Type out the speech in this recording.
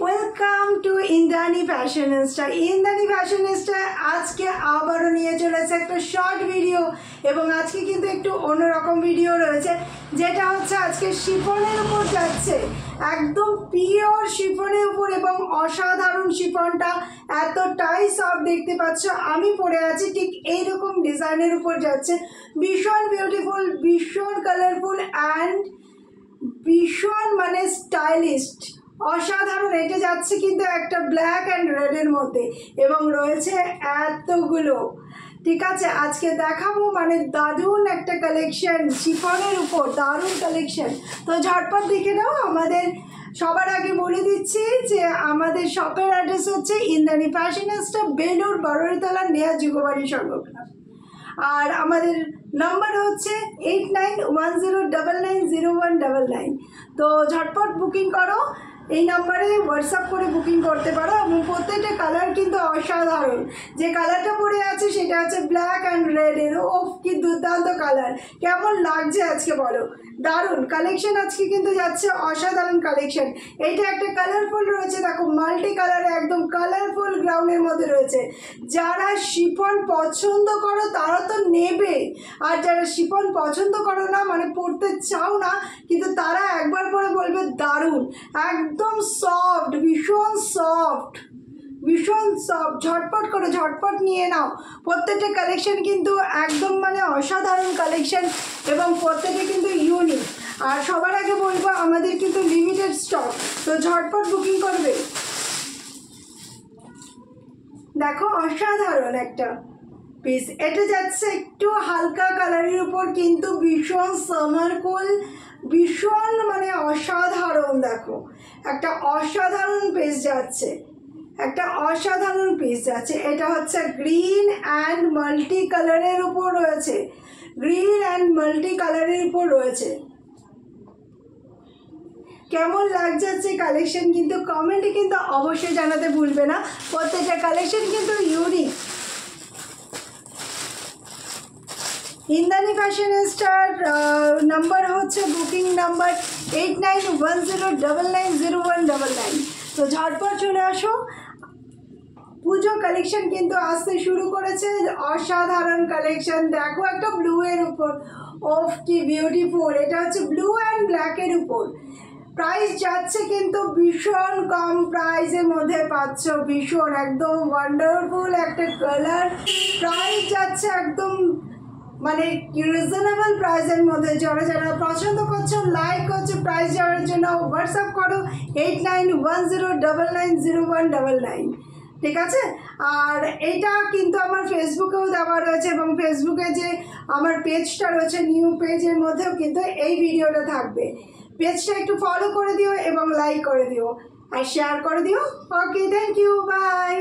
Welcome to Indrani Fashionista. Indrani Fashionista আজকে আবারও নিয়ে চলেছে একটা শর্ট ভিডিও, এবং আজকে কিন্তু একটু অন্যরকম ভিডিও রয়েছে, যেটা হচ্ছে আজকে শিফনের উপর যাচ্ছে, একদম পিওর শিফনের উপর, এবং অসাধারণ শিফনটা এতটাই সফট দেখতে পাচ্ছ। আমি পরে আছি ঠিক এইরকম ডিজাইনের উপর যাচ্ছে, ভীষণ বিউটিফুল, ভীষণ কালারফুল অ্যান্ড ভীষণ মানে স্টাইলিস্ট, অসাধারণ। এটা যাচ্ছে কিন্তু একটা ব্ল্যাক অ্যান্ড রেডের মধ্যে, এবং রয়েছে এতগুলো। ঠিক আছে, আজকে দেখাবো মানে দারুণ একটা কালেকশন শিফনের উপর, দারুণ কালেকশন। তো ঝটপট দেখে নাও। আমাদের সবার আগে বলে দিচ্ছি যে আমাদের শপের অ্যাড্রেস হচ্ছে ইন্দ্রাণী ফ্যাশনিস্টা, বেলুর বারোয়ারিতলা, নেয়া যুগবাড়ি সংলগ্ন। আর আমাদের নাম্বার হচ্ছে 8910990199। তো ঝটপট বুকিং করো, এই নাম্বারে হোয়াটসঅ্যাপ করে বুকিং করতে পারো, এবং প্রত্যেকটা কালার কিন্তু অসাধারণ। যে কালারটা পরে আছে সেটা হচ্ছে ব্ল্যাক অ্যান্ড রেডের। ওফ, কি দুর্দান্ত কালার! কেমন লাগছে আজকে বলো? দারুণ কালেকশন আজকে কিন্তু যাচ্ছে, অসাধারণ কালেকশন। এইটা একটা কালারফুল রয়েছে, দেখো মাল্টি কালারে, একদম কালারফুল গ্রাউন্ডের মধ্যে রয়েছে। যারা শিফন পছন্দ করো তারা তো নেবে, আর যারা শিফন পছন্দ করো না, মানে পরতে চাও না, কিন্তু তারা একবার পরে বলবে দারুণ, একদম সফট, ভীষণ সফট, ভীষণ সফট। ঝটপট করে ঝটপট নিয়ে নাও। প্রত্যেকটা কালেকশন কিন্তু একদম মানে অসাধারণ কালেকশন, এবং প্রত্যেকে কিন্তু ইউনিক। আর সবার আগে বলবো আমাদের কিন্তু লিমিটেড স্টক, তো ঝটপট বুকিং করবে। দেখো অসাধারণ একটা পিস, এটা যাচ্ছে একটু হালকা কালারের উপর, কিন্তু ভীষণ সামার কুল, ভীষণ মানে অসাধারণ। দেখো একটা অসাধারণ পিস যাচ্ছে, একটা অসাধারণ পিস যাচ্ছে। এটা হচ্ছে গ্রিন অ্যান্ড মাল্টি কালারের উপর রয়েছে, গ্রিন অ্যান্ড মাল্টি কালারের উপর রয়েছে। কেমন লাগছে কালেকশন কিন্তু কমেন্টে কিন্তু অবশ্যই জানাতে ভুলবে না। প্রত্যেকটা কালেকশন কিন্তু ইউনিক। ইন্দ্রাণী ফ্যাশনিস্টার নাম্বার হচ্ছে বুকিং নাম্বার 8910990199। তো ঝটপট চলে আসো। পুজো কালেকশন কিন্তু আসতে শুরু করেছে, অসাধারণ কালেকশন। দেখো একটা ব্লু এর উপর, ওফ কি বিউটিফুল! এটা হচ্ছে ব্লু অ্যান্ড ব্ল্যাকের উপর। প্রাইস যাচ্ছে কিন্তু ভীষণ কম প্রাইসের মধ্যে পাচ্ছ, ভীষণ একদম ওয়ান্ডারফুল একটা কালার। প্রাইস যাচ্ছে একদম মানে রিজনেবল প্রাইসের মধ্যে। যারা যারা পছন্দ করছো, লাইক করছো, প্রাইস যাওয়ার জন্য হোয়াটসঅ্যাপ করো 8910990199। ঠিক আছে, আর এটা কিন্তু আমার ফেসবুকেও দেওয়া রয়েছে, এবং ফেসবুকে যে আমার পেজটা রয়েছে নিউ পেজের মধ্যেও কিন্তু এই ভিডিওটা থাকবে। পেজটা একটু ফলো করে দিও, এবং লাইক করে দিও, আর শেয়ার করে দিও। ওকে, থ্যাংক ইউ, বাই।